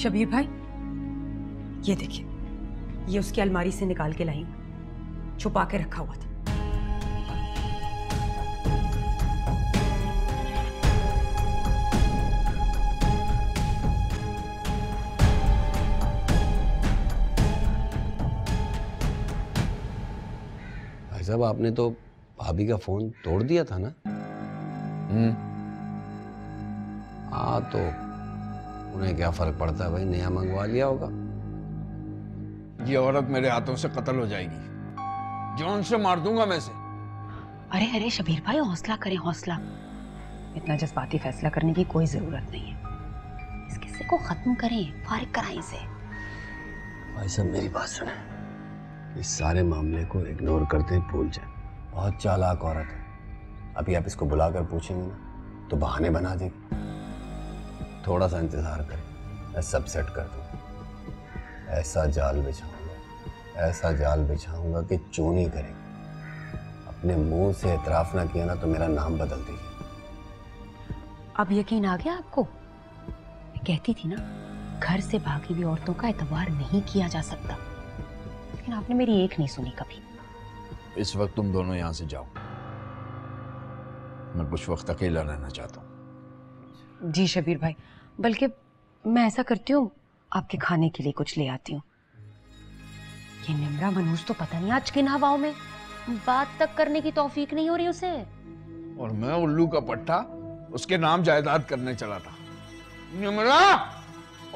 शबीर भाई, ये देखिए, ये उसकी अलमारी से निकाल के लाई, छुपा के रखा हुआ था। भाई साहब, आपने तो भाभी का फोन तोड़ दिया था ना? हाँ, तो उन्हें क्या फर्क पड़ता है भाई, नया मंगवा लिया होगा। ये औरत मेरे हाथों से कत्ल हो जाएगी, जान से मार दूंगा मैं इसे। अरे अरे शबीर भाई, हौसला करें, हौसला। इतना जज्बाती फैसला करने की कोई जरूरत नहीं है। इस किस्से को खत्म करें, फारिग कराएं इसे। भाई साहब, मेरी बात सुने, इस सारे मामले को इग्नोर करते ही भूल जाए। बहुत चालाक औरत है। अभी आप इसको बुलाकर पूछेंगे ना तो बहाने बना देगी। थोड़ा सा इंतजार करें, मैं सब सेट कर दूंगा। ऐसा जाल बिछाऊंगा कि चूनी करेंगे। अपने मुंह से एतराफ ना किया ना तो मेरा नाम बदल दीजिए। अब यकीन आ गया आपको? मैं कहती थी ना, घर से भागी हुई औरतों का एतबार नहीं किया जा सकता, लेकिन आपने मेरी एक नहीं सुनी कभी। इस वक्त तुम दोनों यहां से जाओ, मैं कुछ वक्त अकेला रहना चाहता हूँ। जी शबीर भाई, बल्कि मैं ऐसा करती हूँ, आपके खाने के लिए कुछ ले आती हूँ। ये निम्रा मनूस तो पता नहीं आज किन हवाओं में, बात तक करने की तौफीक नहीं हो रही उसे। और मैं उल्लू का पट्टा उसके नाम जायदाद करने चला था। निमरा,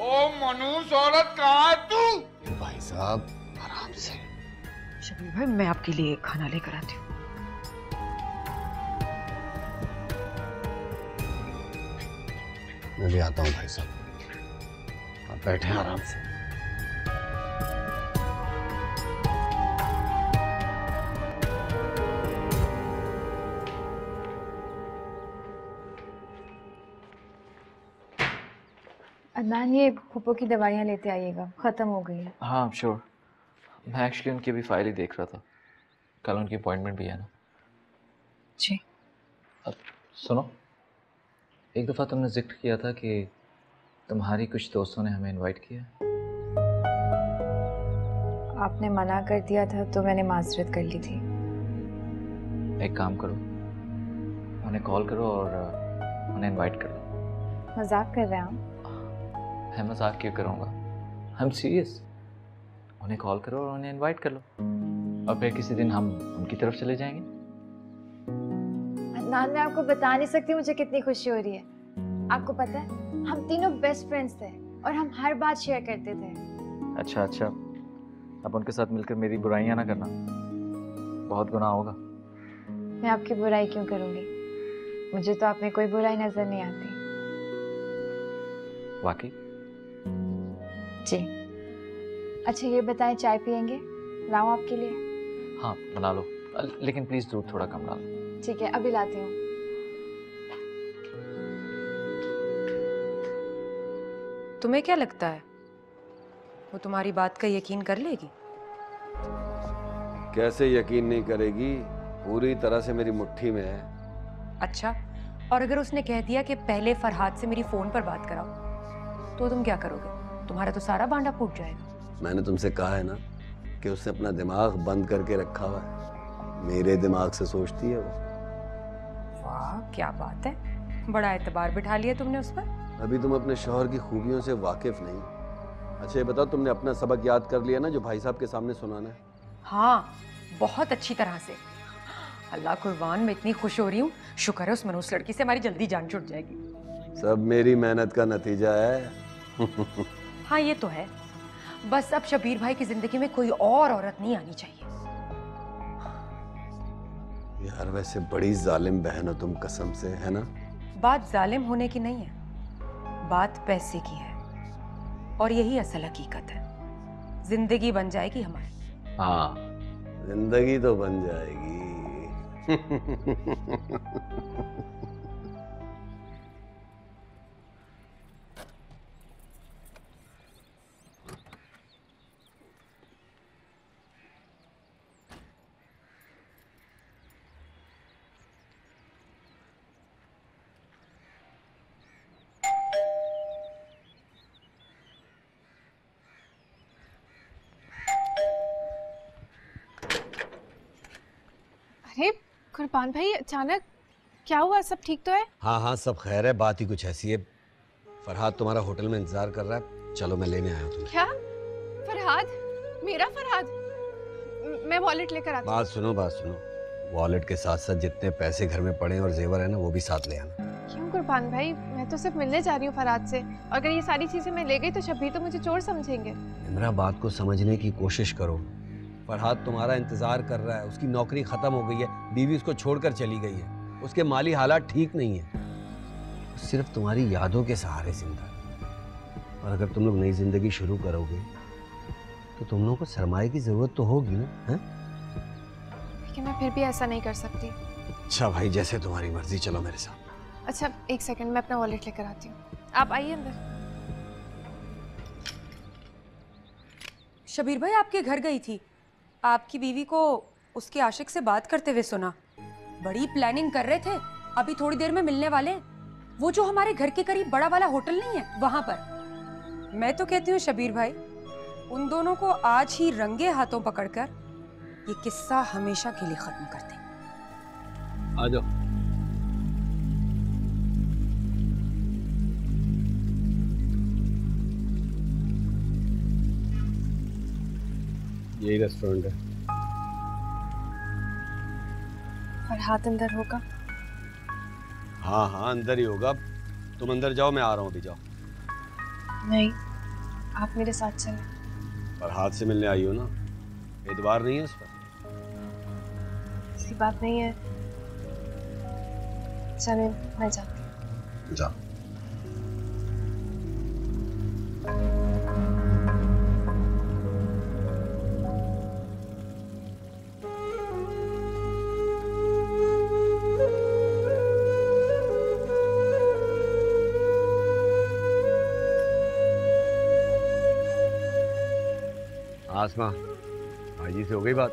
ओ मनूस औरत, कहाँ है तू? भाई साहब, आराम से। शबीर भाई, मैं आपके लिए खाना लेकर आती हूँ। मैं भी आता हूँ भाई साहब, आप बैठे हैं आराम से। अदनान, ये फूफो की दवाइयाँ लेते आइएगा, ख़त्म हो गई है। हाँ श्योर। मैं एक्चुअली उनकी अभी फाइल ही देख रहा था, कल उनकी अपॉइंटमेंट भी है ना। जी। अब सुनो, एक दफ़ा तुमने जिक्र किया था कि तुम्हारी कुछ दोस्तों ने हमें इनवाइट किया। आपने मना कर दिया था तो मैंने माजरत कर ली थी। एक काम करो, उन्हें कॉल करो और उन्हें इनवाइट कर लो। मजाक कर रहे हैं आप? मैं मजाक क्यों करूँगा, हम सीरियस। उन्हें कॉल करो और उन्हें इनवाइट कर लो, और फिर किसी दिन हम उनकी तरफ चले जाएंगे। अदनान, मैं आपको बता नहीं सकती मुझे कितनी खुशी हो रही है। आपको पता है, हम तीनों बेस्ट फ्रेंड्स थे और हम हर बात शेयर करते थे। अच्छा अच्छा, अब उनके साथ मिलकर मेरी बुराइयाँ ना करना, बहुत गुनाह होगा। मैं आपकी बुराई क्यों करूँगी? मुझे तो आप में कोई बुराई नजर नहीं आती। वाकई? जी। अच्छा ये बताएं, चाय पियेंगे? लाऊं आपके लिए? हाँ बना लो, लेकिन प्लीज़ दूध थोड़ा कम डालो। ठीक है, अभी लाती हूँ। तुम्हें क्या लगता है, वो तुम्हारी बात का यकीन कर लेगी? कैसे यकीन नहीं करेगी, पूरी तरह से मेरी मुट्ठी में है। अच्छा, और अगर उसने कह दिया कि पहले फरहाद से मेरी फोन पर बात कराओ, तो तुम क्या करोगे? तुम्हारा तो सारा भांडा फूट जाएगा। मैंने तुमसे कहा है ना कि उसने अपना दिमाग बंद करके रखा हुआ है। मेरे दिमाग से सोचती है वो। वाह क्या बात है, बड़ा एतबार बिठा लिया तुमने उस पर। अभी तुम अपने शौहर की खूबियों से वाकिफ नहीं। अच्छा ये बताओ, तुमने अपना सबक याद कर लिया ना जो भाई साहब के सामने सुनाना है? हाँ, बहुत अच्छी तरह से। अल्लाह कुर्बान, मैं इतनी खुश हो रही हूँ। शुक्र है उस मनूस लड़की से हमारी जल्दी जान छूट जाएगी। सब मेरी मेहनत का नतीजा है। हाँ ये तो है, बस अब शबीर भाई की जिंदगी में कोई और औरत नहीं आनी चाहिए। यार वैसे बड़ी जालिम बहन हो तुम, कसम से, है ना? बात जालिम होने की नहीं है, बात पैसे की है, और यही असल हकीकत है। जिंदगी बन जाएगी हमारी। हाँ, जिंदगी तो बन जाएगी। कुर्बान भाई अचानक क्या हुआ? सब ठीक तो है? हाँ हाँ सब खैर है। बात ही कुछ ऐसी है, फरहाद तुम्हारा होटल में इंतजार कर रहा है, चलो मैं लेने आया हूँ तुम्हें। क्या? फरहाद? मेरा फरहाद? मैं वॉलेट लेकर आती हूँ। बात सुनो, वॉलेट के साथ साथ जितने पैसे घर में पड़े हैं और जेवर है ना वो भी साथ ले आना। क्यों कुर्बान भाई, मैं तो सिर्फ मिलने जा रही हूँ फरहाद से। अगर ये सारी चीजें मैं ले गई तो शब्बीर तो मुझे चोर समझेंगे। मेरा बात को समझने की कोशिश करो। फरहाद तुम्हारा इंतजार कर रहा है, उसकी नौकरी खत्म हो गई है, बीवी उसको छोड़कर चली गई है, उसके माली हालात ठीक नहीं है, सिर्फ तुम्हारी यादों के सहारे जिंदा है। और अगर तुम लोग नई जिंदगी शुरू करोगे तो तुम लोगों को सरमाए की जरूरत तो होगी ना, है? लेकिन मैं फिर भी ऐसा नहीं कर सकती। अच्छा भाई, जैसे तुम्हारी मर्जी, चलो मेरे साथ। अच्छा एक सेकंड, मैं अपना वॉलेट लेकर आती हूँ, आप आइए अंदर। शबीर भाई आपके घर गई थी, आपकी बीवी को उसके आशिक से बात करते हुए सुना। बड़ी प्लानिंग कर रहे थे, अभी थोड़ी देर में मिलने वाले। वो जो हमारे घर के करीब बड़ा वाला होटल नहीं है, वहां पर। मैं तो कहती हूँ शबीर भाई, उन दोनों को आज ही रंगे हाथों पकड़कर ये किस्सा हमेशा के लिए खत्म कर दें। आ जाओ। यही रेस्टोरेंट है। फरहाद अंदर होगा? हाँ हाँ अंदर ही होगा। तुम अंदर जाओ, मैं आ रहा हूँ, अभी जाओ। नहीं, आप मेरे साथ चलें। फरहाद से मिलने आई हो ना, एतबार नहीं है उस पर? ऐसी बात नहीं है, चलें मैं जाती हूँ। जाओ। आसमा, भाई से हो गई बात?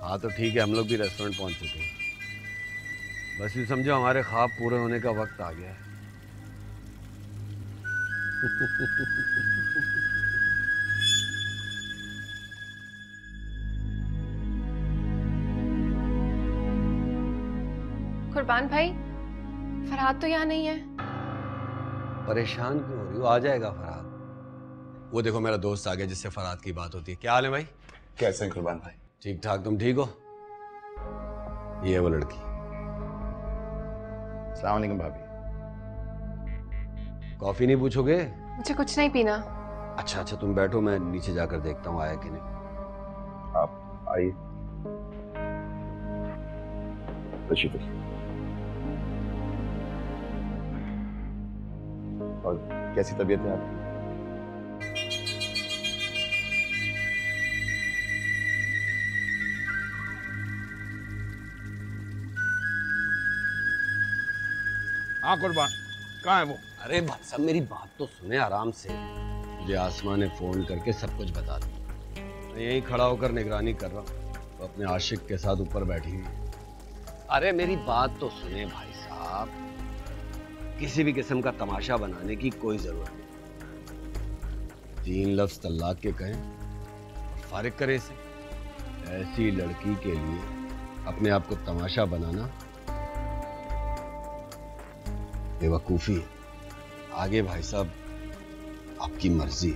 हाँ तो ठीक है, हम लोग भी रेस्टोरेंट पहुंच चुके हैं। बस यूँ समझो हमारे ख्वाब पूरे होने का वक्त आ गया है। कुर्बान भाई, फरहाद तो यहाँ नहीं है। परेशान क्यों हो रही हो? आ जाएगा फरहाद। वो देखो मेरा दोस्त आ गया जिससे फरहाद की बात होती है। क्या हाल है भाई? कैसे हैं कुर्बान भाई? ठीक ठाक, तुम ठीक हो? ये है वो लड़की। अस्सलाम वालेकुम भाभी। कॉफी नहीं पूछोगे? मुझे कुछ नहीं पीना। अच्छा अच्छा तुम बैठो, मैं नीचे जाकर देखता हूँ आया कि नहीं। आप आइए, तशरीफ रखिए। और कैसी तबीयत है आपकी? हाँ कुर्बान, कहाँ है वो? अरे भाई साहब मेरी बात तो सुने आराम से। मुझे आसमा ने फोन करके सब कुछ बता दिया। मैं यहीं खड़ा होकर निगरानी कर रहा हूँ, तो अपने आशिक के साथ ऊपर बैठी हुई। अरे मेरी बात तो सुने भाई साहब, किसी भी किस्म का तमाशा बनाने की कोई जरूरत नहीं। 3 लफ्ज तलाक के कहें और फारिग करें इसे। ऐसी लड़की के लिए अपने आप को तमाशा बनाना बेवकूफी है। आगे भाई साहब आपकी मर्जी।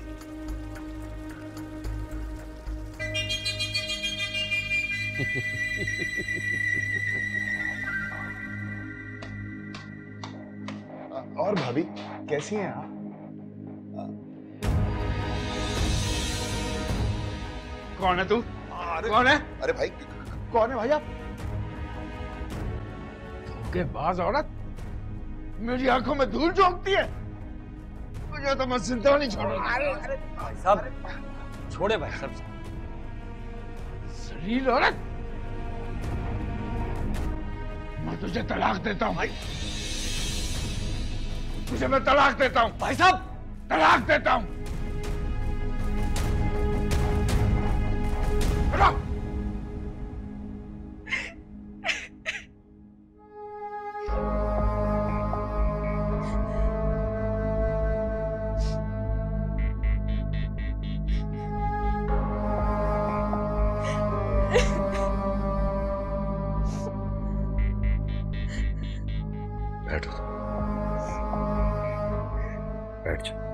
और भाभी कैसी हैं आप? कौन है तू? कौन है? अरे भाई कौन है भाई आप? धोखेबाज औरत मेरी आंखों में धूल झोंकती है। मुझे तो मैं जिंदा नहीं छोड़ूंगा। भाई साहब छोड़े भाई साहब। जलील औरत, मैं तुझे तलाक देता हूं भाई। तुझे मैं तलाक देता हूं भाई साहब, तलाक देता हूं। हटो। बैठ जाओ।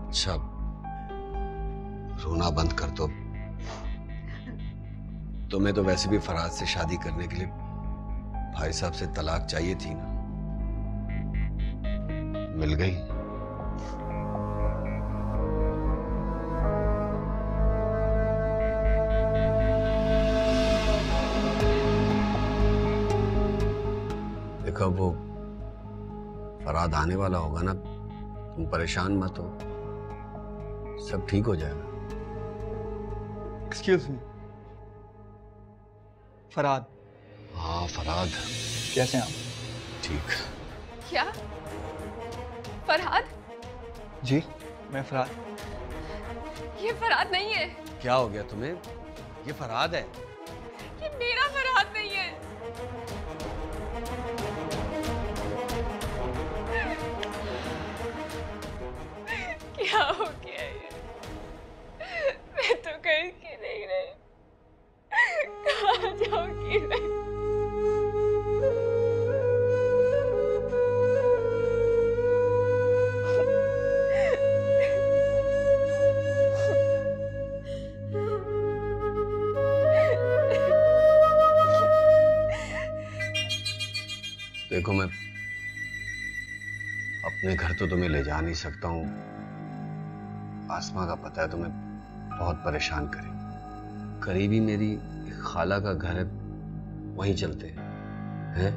अच्छा, रोना बंद कर दो। तुम्हें तो वैसे भी फराज से शादी करने के लिए भाई साहब से तलाक चाहिए थी ना, मिल गई। देखो वो फराद आने वाला होगा ना, तुम परेशान मत हो, सब ठीक हो जाएगा। Excuse me, फराद। हाँ फराद, कैसे हैं आप? ठीक। क्या? फरहाद? जी, मैं फराद। ये फरहाद नहीं है। क्या हो गया तुम्हें? ये फराद है। ये मेरा फरहाद नहीं है। क्या हो गया ये? मैं तो कहीं की नहीं रही। कहाँ जाऊंगी मैं? देखो मैं अपने घर तो तुम्हें ले जा नहीं सकता हूँ, आसमां का पता है तुम्हें बहुत परेशान करे। करीबी मेरी एक खाला का घर है, वहीं चलते हैं।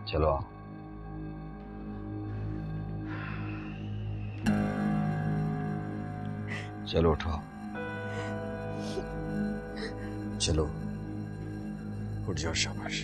चलो आओ। चलो उठो, चलो उठ जाओ, शाबाश।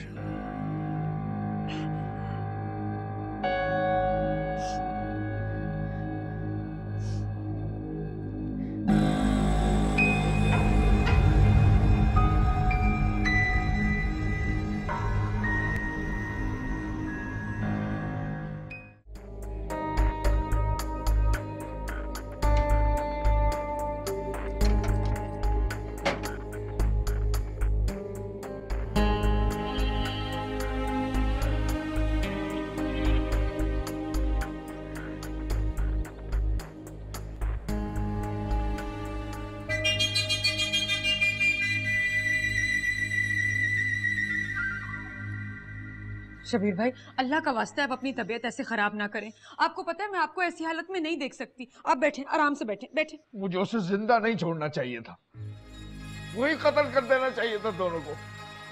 शबीर भाई, अल्लाह का वास्ता है आप अपनी तबीयत ऐसे खराब ना करें। आपको पता है मैं आपको ऐसी हालत में नहीं देख सकती। आप बैठे, आराम से बैठे बैठे। मुझे उसे जिंदा नहीं छोड़ना चाहिए था, वही कत्ल कर देना चाहिए था दोनों को।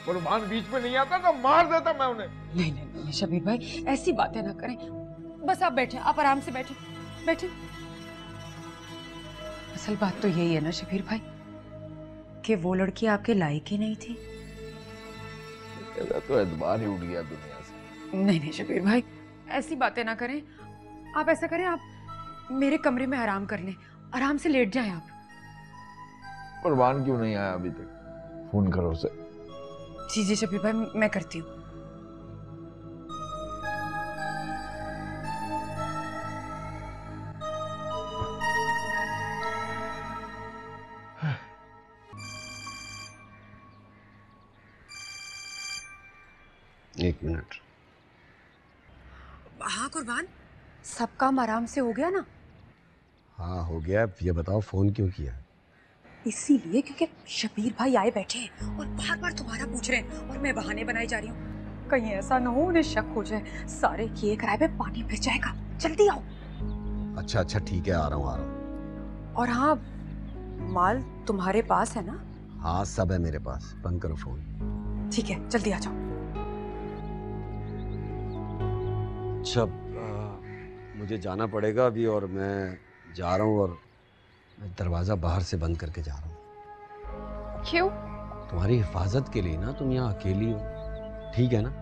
कुर्बान बीच में नहीं आता तो मार देता मैं उन्हें। नहीं नहीं नहीं शबीर भाई, ऐसी बातें ना करें। बस आप बैठे, आप आराम से बैठे बैठे। असल बात तो यही है ना शबीर भाई, कि वो लड़की आपके लायक ही नहीं थी। मेरा तो एतबार ही उठ गया दुनिया से। नहीं नहीं शबीर भाई, ऐसी बातें ना करें। आप ऐसा करें, आप मेरे कमरे में आराम कर लें, आराम से लेट जाएं आप। कुर्बान क्यों नहीं आया अभी तक? फोन करो उसे। जी जी शबीर भाई, मैं करती हूँ। एक मिनट। हाँ कुर्बान, सब काम आराम से हो गया ना? हाँ हो गया। ये बताओ फोन क्यों किया? इसीलिए क्योंकि शबीर भाई आए बैठे हैं और बार बार तुम्हारा पूछ रहे हैं और मैं बहाने बनाई जा रही हूँ। कहीं ऐसा ना हो उन्हें शक हो जाए, सारे किए कराए पे पानी फिर जाएगा। जल्दी आओ। अच्छा अच्छा ठीक है, आ रहा हूँ आ रहा हूँ। और हाँ, माल तुम्हारे पास है ना? हाँ सब है मेरे पास। बंद करो फोन। ठीक है, जल्दी आ जाओ। अच्छा मुझे जाना पड़ेगा अभी, और मैं जा रहा हूँ, और मैं दरवाजा बाहर से बंद करके जा रहा हूँ। क्यों? तुम्हारी हिफाजत के लिए ना, तुम यहाँ अकेली हो, ठीक है ना?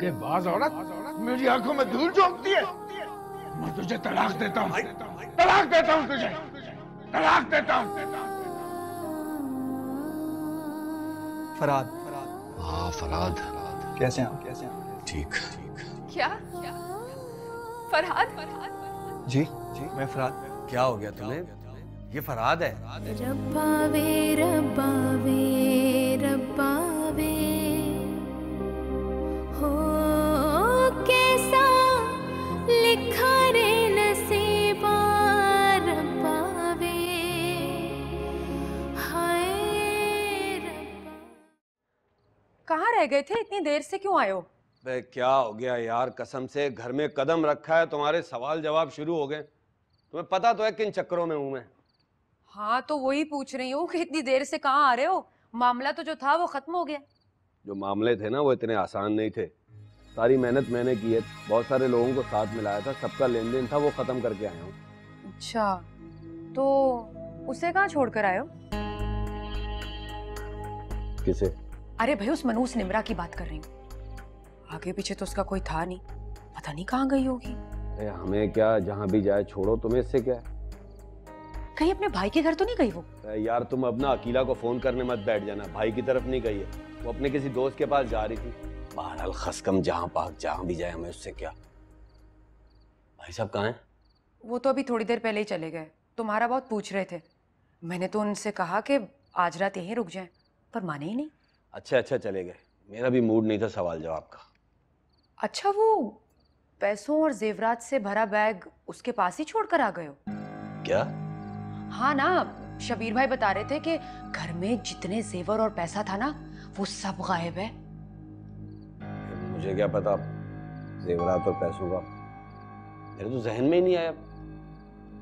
धोखेबाज औरत मेरी आंखों में धूल झोंकती है। मैं तुझे तलाक देता हूँ, तलाक देता हूँ तुझे, तलाक देता हूँ। फरहाद, हाँ फरहाद, कैसे हैं आप? ठीक। क्या? फरहाद? जी मैं फरहाद। क्या हो गया तुम्हें? ये फरहाद है। रब्बावे रब्बावे रब्बावे हो कैसा लिखा रे नसीबा रब्बावे हाय रब्बा। कहाँ रह गए थे? इतनी देर से क्यों आए हो? बे क्या हो गया यार, कसम से घर में कदम रखा है, तुम्हारे सवाल जवाब शुरू हो गए। तुम्हें पता तो है किन चक्करों में हूं मैं। हाँ तो वही पूछ रही हूँ कि इतनी देर से कहाँ आ रहे हो? मामला तो जो था वो खत्म हो गया। जो मामले थे ना वो इतने आसान नहीं थे। सारी मेहनत मैंने की है, बहुत सारे लोगों को साथ मिलाया था, सबका लेन देन था, वो खत्म करके आया हूँ। अच्छा तो उसे कहाँ छोड़कर आए हो? किसे? अरे भाई उस मनूस निम्रा की बात कर रही हूँ। आगे पीछे तो उसका कोई था नहीं, पता नहीं कहाँ गई होगी। अरे हमें क्या, जहाँ भी जाए छोड़ो, तुम्हें इससे क्या है? कहीं अपने भाई के घर तो नहीं गई वो? यार तुम अपना अकीला को फोन करने मत बैठ जाना, भाई की तरफ नहीं गई है, वो अपने किसी दोस्त के पास जा रही थी। बहरहाल खसकम जहाँ पाक जहाँ भी जाए, हमें उससे क्या। भाई साहब कहाँ हैं? वो तो अभी थोड़ी देर पहले ही चले गए, तुम्हारा बहुत पूछ रहे थे। मैंने तो उनसे कहा कि आज रात यहीं रुक जाएं, पर माने ही नहीं। अच्छा चले गए, मेरा भी मूड नहीं था सवाल जवाब का। अच्छा वो पैसों और जेवरात से भरा बैग उसके पास ही छोड़कर आ गए हो? क्या? हाँ ना, शबीर भाई बता रहे थे कि घर में जितने जेवर और पैसा था ना वो सब गायब है। मुझे क्या पता जेवरात और पैसों का, मेरे तो जहन में ही नहीं आया।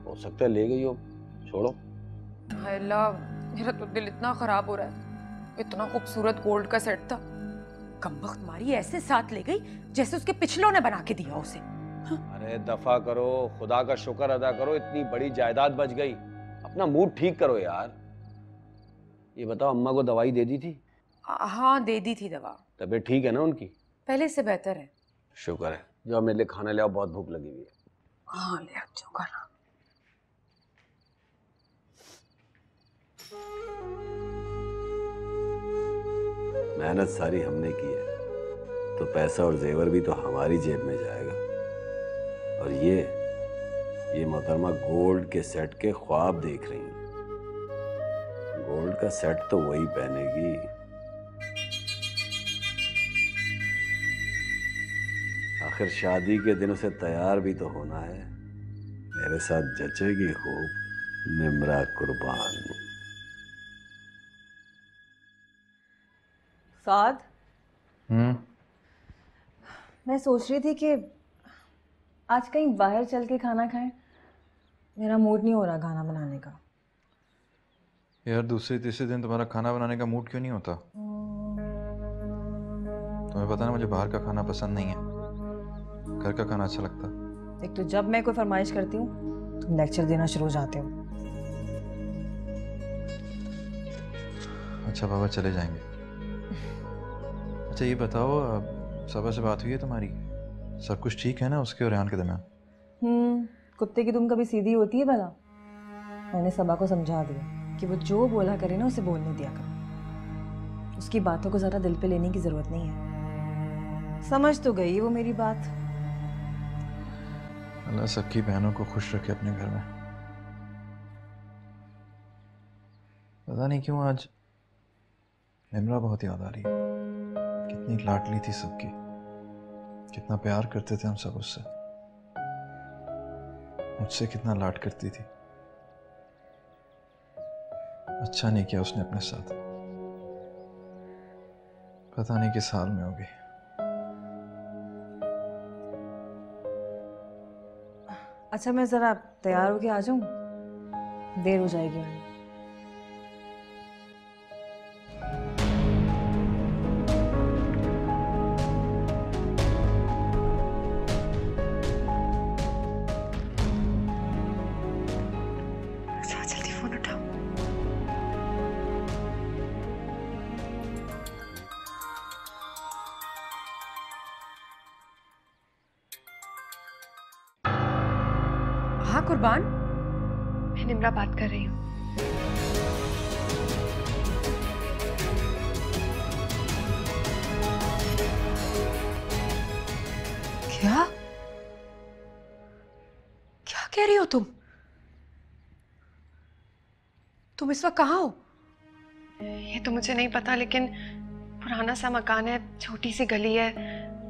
हो सकता है ले गई हो, छोड़ो। हाय अल्लाह, मेरा तो दिल इतना खराब हो रहा है। इतना खूबसूरत गोल्ड का सेट था, कमबख्त मारी ऐसे साथ ले गई जैसे उसके पिछलों ने बना के दिया उसे। अरे दफा करो, खुदा का शुक्र अदा करो, इतनी बड़ी जायदाद बच गई। अपना मूड ठीक करो यार। ये बताओ अम्मा को दवाई दे दी थी? हाँ दे दी थी दवा। तबीयत ठीक है ना उनकी? पहले से बेहतर है। शुक्र है। जो मेरे लिए खाना ले आओ, बहुत भूख लगी हुई है। हाँ ले आती हूँ खाना। मेहनत सारी हमने की है, तो पैसा और जेवर भी तो हमारी जेब में जाएगा। और ये मोहतरमा गोल्ड के सेट के ख्वाब देख रही हैं। गोल्ड का सेट तो वही पहनेगी। आखिर शादी के दिन उसे तैयार भी तो होना है। मेरे साथ जचेगी खूब निम्रा कुर्बान। साद, मैं सोच रही थी कि आज कहीं बाहर चल के खाना खाएं। मेरा मूड नहीं हो रहा खाना बनाने का। यार दूसरे तीसरे दिन तुम्हारा खाना बनाने का मूड क्यों नहीं होता? तुम्हें पता ना मुझे बाहर का खाना पसंद नहीं है, घर का खाना अच्छा लगता। एक तो जब मैं कोई फरमाइश करती हूँ तुम लेक्चर देना शुरू हो जाते हो। अच्छा बाबा चले जाएंगे। अच्छा ये बताओ, सबा से बात हुई है तुम्हारी? सब कुछ ठीक है ना उसके और रेहान के दरमियान? कुत्ते की तुम कभी सीधी होती है भला? मैंने सबा को समझा दिया कि वो जो बोला करे ना उसे बोलने दिया कर। उसकी बातों को ज़्यादा दिल पे लेने की ज़रूरत नहीं है। समझ तो गई वो मेरी बात। अल्लाह सबकी बहनों को खुश रखे अपने घर में। पता नहीं क्यों आज निम्रा बहुत याद आ रही है। कितनी लाडली थी सबकी, कितना प्यार करते थे हम सब उससे। मुझसे कितना लाड करती थी। अच्छा नहीं किया उसने अपने साथ। पता नहीं किस हाल में होगी। अच्छा मैं ज़रा तैयार होके आ जाऊँ, देर हो जाएगी। जल्दी फोन उठाओ। हाँ कुर्बान। मैं निम्रा बात कर रही हूँ। क्या क्या कह रही हो तुम? तुम इस वक्त कहाँ हो? ये तो मुझे नहीं पता, लेकिन पुराना सा मकान है, छोटी सी गली है,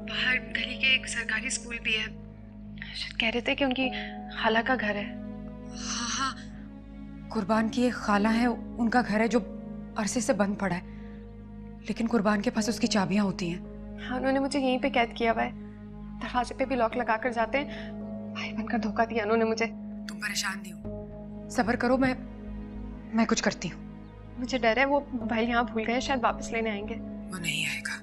बाहर गली के एक सरकारी स्कूल भी है। शायद कह रहे थे कि उनकी खाला का घर है। हाँ हाँ, कुर्बान की एक खाला है, उनका घर है जो अरसे से बंद पड़ा है, लेकिन कुर्बान के पास उसकी चाबियां होती हैं। हाँ, उन्होंने मुझे यहीं पे कैद किया हुआ है। दरवाजे पे भी लॉक लगा कर जाते हैं। भाई बनकर धोखा दिया उन्होंने मुझे। तुम परेशान नहीं हो, सब्र करो, मैं कुछ करती हूँ। मुझे डर है वो मोबाइल यहाँ भूल गए, शायद वापस लेने आएंगे। वो नहीं आएगा,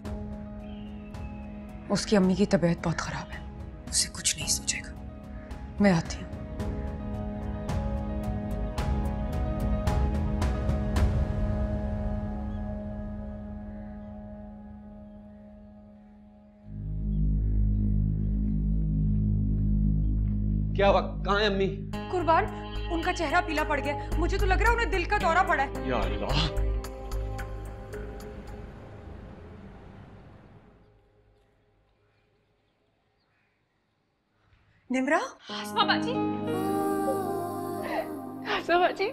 उसकी अम्मी की तबीयत बहुत खराब है, उसे कुछ नहीं सोचेगा। मैं आती हूँ। क्या हुआ? कहाँ है अम्मी? कुर्बान, उनका चेहरा पीला पड़ गया, मुझे तो लग रहा है उन्हें दिल का दौरा पड़ा है। या अल्लाह। निम्रा? आसमा बाजी, आसमा बाजी,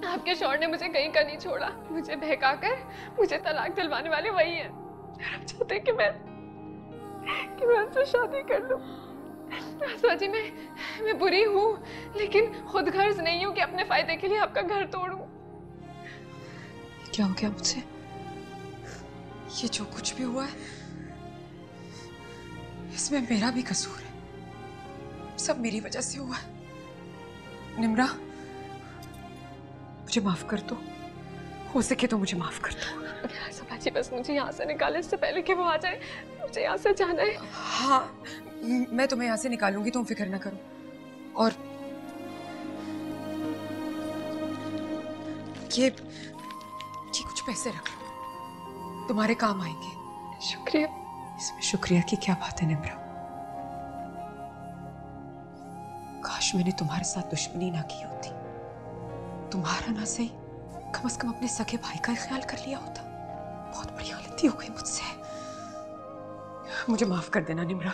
आपके शौहर ने मुझे कहीं का नहीं छोड़ा। मुझे बहकाकर मुझे तलाक दिलवाने वाले वही हैं। आप चाहते हैं कि मैं उनसे शादी कर लूं। आसमा जी, मैं बुरी हूँ, लेकिन खुद गर्ज नहीं हूँ कि अपने फायदे के लिए आपका घर तोड़ूं। क्या हो गया मुझसे? ये जो कुछ भी हुआ है, इसमें मेरा भी कसूर है, सब मेरी वजह से हुआ है। निम्रा, मुझे माफ कर दो, हो सके तो मुझे माफ कर दो। आसमा जी, बस मुझे यहाँ से निकाले इससे पहले कि वो आ जाए। मुझे यहाँ से जाना है। हाँ, मैं तुम्हें यहाँ से निकालूंगी, तुम फिक्र ना करो। और ये कुछ पैसे रख लो, तुम्हारे काम आएंगे। शुक्रिया। इसमें शुक्रिया की क्या बात है निम्रा? काश मैंने तुम्हारे साथ दुश्मनी ना की होती, तुम्हारा ना सही, कम से कम अपने सगे भाई का ख्याल कर लिया होता। बहुत बड़ी गलती हो गई मुझसे, मुझे माफ कर देना निम्रा,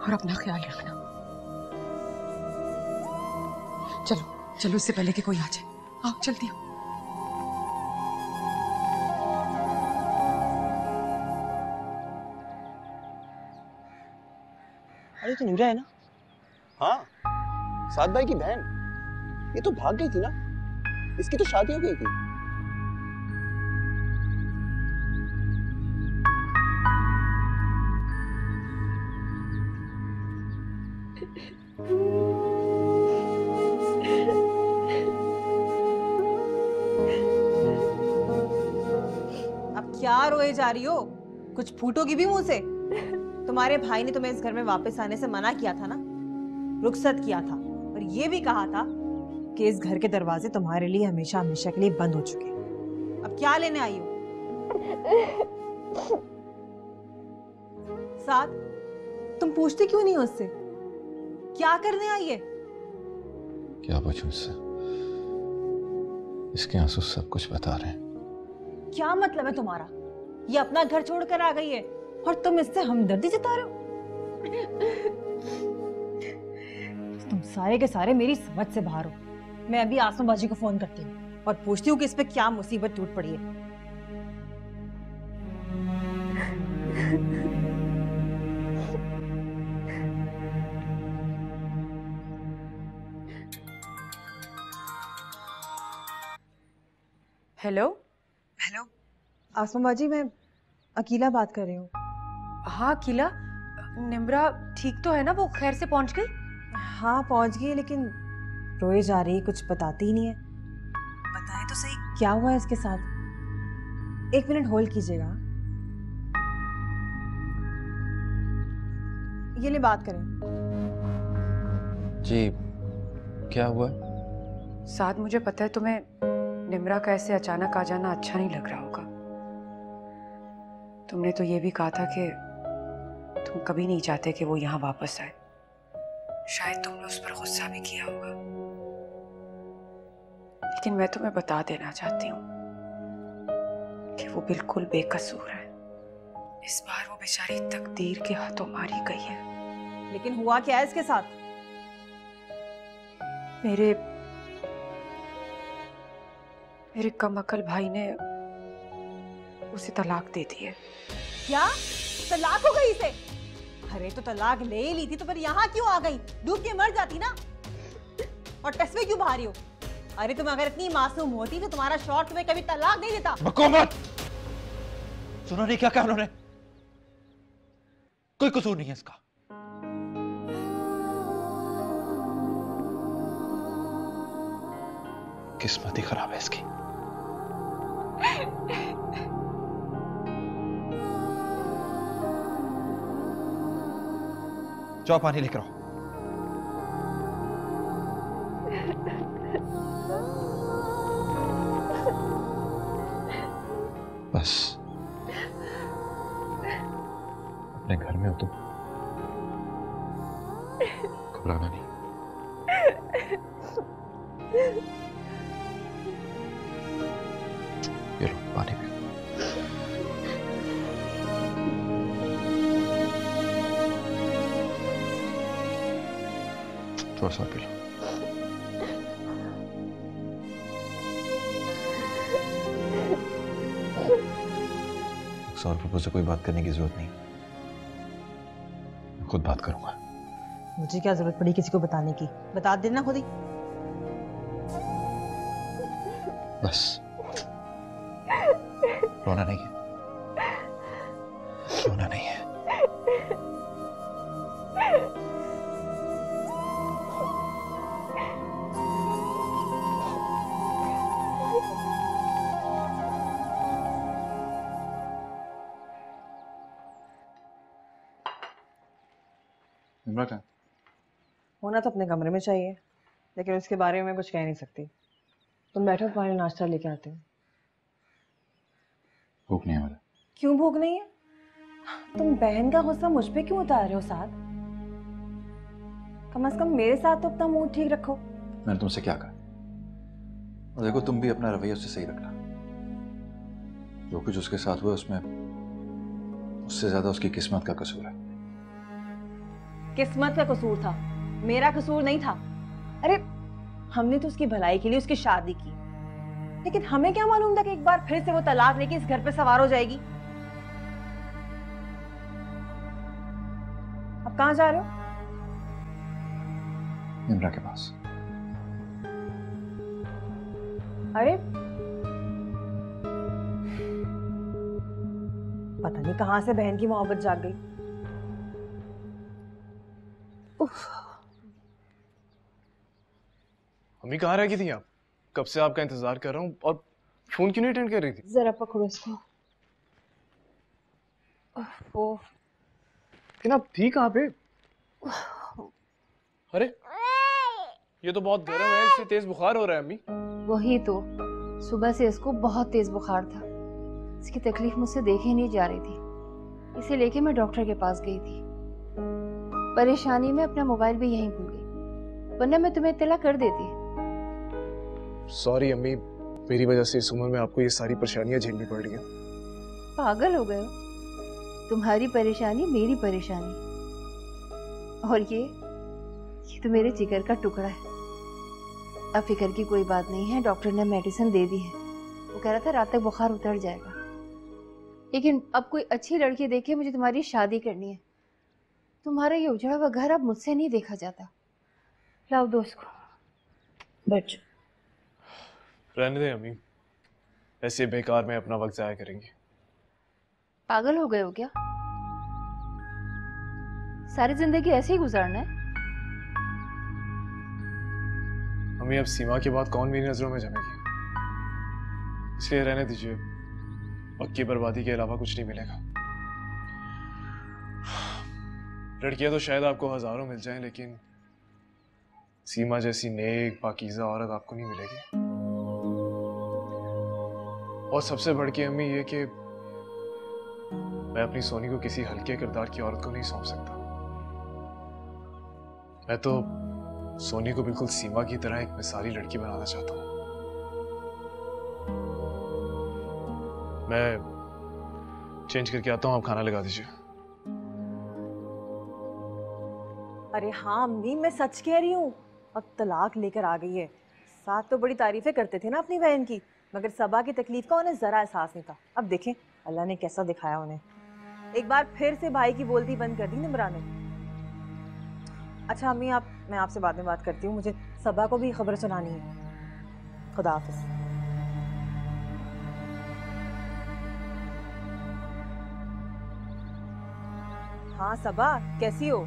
और अपना ख्याल रखना। चलो चलो, इससे पहले कि कोई आ जाए, आओ जल्दी आओ। अरे तो निम्रा है ना? हाँ, सात भाई की बहन। ये तो भाग गई थी ना, इसकी तो शादी हो गई थी। अब क्या रोए जा रही हो? कुछ फूटोगी भी मुंह से? तुम्हारे भाई ने तुम्हें इस घर में वापस आने से मना किया था ना, रुखसत किया था, और ये भी कहा था कि इस घर के दरवाजे तुम्हारे लिए हमेशा हमेशा के लिए बंद हो चुके हैं। अब क्या लेने आई हो? साथ तुम पूछते क्यों नहीं हो उससे? क्या करने आई है? क्या पूछूं उससे? इसके आंसू सब कुछ बता रहे हैं। क्या मतलब है तुम्हारा? ये अपना घर छोड़कर आ गई है और तुम इससे हमदर्दी जता रहे हो? तुम सारे के सारे मेरी समझ से बाहर हो। मैं अभी आसमा बाजी को फोन करती हूँ और पूछती हूँ कि इस पे क्या मुसीबत टूट पड़ी है। हेलो हेलो, आसमा बाजी, मैं अकीला बात कर रही हूँ। हाँ अकीला, निम्रा ठीक तो है ना? वो खैर से पहुंच गई? हाँ पहुंच गई, लेकिन रोए जा रही, कुछ बताती ही नहीं है। बताएं तो सही, क्या हुआ है इसके साथ? एक मिनट होल्ड कीजिएगा। ये ले बात करें। जी, क्या हुआ? साथ मुझे पता है तुम्हें निम्रा का ऐसे अचानक आ जाना अच्छा नहीं लग रहा होगा। तुमने तो ये भी कहा था कि तुम कभी नहीं चाहते कि वो यहाँ वापस आए। शायद तुमने उस पर गुस्सा भी किया होगा, लेकिन मैं तुम्हें बता देना चाहती हूँ कि वो बिल्कुल बेकसूर है। इस बार वो बेचारी तकदीर के हाथों मारी गई है। लेकिन हुआ क्या है इसके साथ? मेरे कमअकल भाई ने उसे तलाक दे दी है। क्या तलाक हो गई इसे? अरे तो तलाक ले ही ली थी तो फिर यहाँ क्यों आ गई? डूब के मर जाती ना। और तस्वीर क्यों बाहर हो? अरे तुम अगर इतनी मासूम होती तो तुम्हारा शौहर तुम्हें कभी तलाक नहीं देता। बको मत। सुनो नहीं क्या कहा उन्होंने? कोई कसूर नहीं है इसका। किस्मत ही खराब है इसकी। जाओ पानी लेकर आओ। बस अपने घर में हो तुम, घबराना नहीं। ये लो पानी पी। थोड़ा सा पी लो। सौर से कोई बात करने की जरूरत नहीं, मैं खुद बात करूंगा। मुझे क्या जरूरत पड़ी किसी को बताने की? बता देना खुद ही। बस रोना नहीं है, रोना नहीं है। निम्रा क्या? होना तो अपने कमरे में चाहिए, लेकिन उसके बारे में कुछ कह नहीं सकती। तुम बैठो, तुम्हारे नाश्ता लेके आते हो। भूख नहीं है मुझे। क्यों भूख नहीं है? तुम बहन का गुस्सा मुझ पे क्यों उतार रहे हो साथ? कम से कम मेरे साथ तो अपना मूड ठीक रखो। मैंने तुमसे क्या कहा? और देखो तुम भी अपना रवैया उससे सही रखना। जो कुछ उसके साथ हुआ उसमें उससे ज्यादा उसकी किस्मत का कसूर है। किस्मत का कसूर था, मेरा कसूर नहीं था। अरे हमने तो उसकी भलाई के लिए उसकी शादी की, लेकिन हमें क्या मालूम था कि एक बार फिर से वो तलाक लेके इस घर पे सवार हो जाएगी। अब कहां जा रहे हो? निम्रा के पास। अरे पता नहीं कहां से बहन की मोहब्बत जाग गई। मम्मी कहाँ रह गई थी आप? कब से आपका इंतजार कर रहा हूँ और फोन क्यों नहीं अटेंड कर रही थी? जरा पकड़ो इसको। ओ, लेकिन आप थी कहाँ पे? अरे ये तो बहुत गर्म है, इससे तेज बुखार हो रहा है अम्मी। वही तो, सुबह से इसको बहुत तेज बुखार था। इसकी तकलीफ मुझसे देखी नहीं जा रही थी, इसे लेके मैं डॉक्टर के पास गई थी। परेशानी में अपना मोबाइल भी यहीं भूल गई, वरना मैं तुम्हें इत्तला कर देती। सॉरी अम्मी, मेरी वजह से इस उम्र में आपको ये सारी परेशानियां झेलनी पड़ रही हैं। पागल हो गए हो? तुम्हारी परेशानी मेरी परेशानी, और ये तो मेरे जिगर का टुकड़ा है। अब फिक्र की कोई बात नहीं है, डॉक्टर ने मेडिसिन दे दी है। वो कह रहा था रात तक बुखार उतर जाएगा। लेकिन अब कोई अच्छी लड़की देखे, मुझे तुम्हारी शादी करनी है। तुम्हारा ये उजड़ा हुआ घर अब मुझसे नहीं देखा जाता। लाओ दोस्त को, बैठ। रहने दे अम्मी, ऐसे बेकार में अपना वक्त जाया करेंगे। पागल हो गए हो क्या? सारी जिंदगी ऐसे ही गुजारना है? अम्मी अब सीमा के बाद कौन मेरी नजरों में जमेगी, इसलिए रहने दीजिए। वक्त की बर्बादी के अलावा कुछ नहीं मिलेगा। लड़कियां तो शायद आपको हजारों मिल जाएं, लेकिन सीमा जैसी नेक पाकीज़ा औरत आपको नहीं मिलेगी। और सबसे बढ़ के अम्मी ये कि मैं अपनी सोनी को किसी हल्के किरदार की औरत को नहीं सौंप सकता। मैं तो सोनी को बिल्कुल सीमा की तरह एक मिसाली लड़की बनाना चाहता हूँ। मैं चेंज करके आता हूँ, आप खाना लगा दीजिए। अरे हाँ अम्मी, मैं सच कह रही हूँ, अब तलाक लेकर आ गई है। साथ तो बड़ी तारीफें करते थे ना अपनी बहन की, मगर सबा की तकलीफ का उन्हें जरा एहसास नहीं था। अब देखें अल्लाह ने कैसा दिखाया उन्हें। एक बार फिर से भाई की बोलती बंद कर दी निम्रा ने। अच्छा अम्मी, मैं आपसे बाद में बात करती हूँ, मुझे सबा को भी खबर सुनानी है। खुदा हाफिज। हाँ सबा, कैसी हो?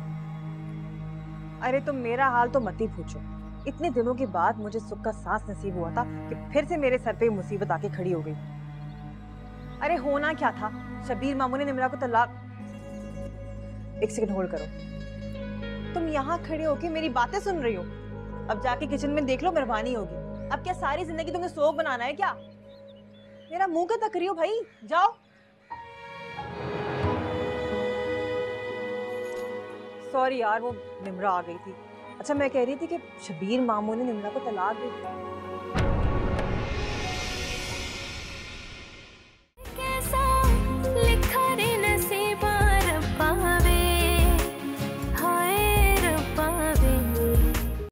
अरे तुम मेरा हाल तो मत ही पूछो। इतने दिनों के बाद मुझे सुख का सांस नसीब हुआ था कि फिर से मेरे सर पे मुसीबत आके खड़ी हो गई। अरे होना क्या था, शबीर मामू ने निम्रा को तलाक। एक सेकंड होल्ड करो। तुम यहाँ खड़े होके मेरी बातें सुन रही हो? अब जाके किचन में देख लो, मेहरबानी होगी। अब क्या सारी जिंदगी तुमने सोग बनाना है क्या? मेरा मुंह का तक रही हो भाई, जाओ। सॉरी यार, वो निम्रा आ गई थी। अच्छा मैं कह रही थी कि शबीर मामू ने निम्रा को तलाक दी।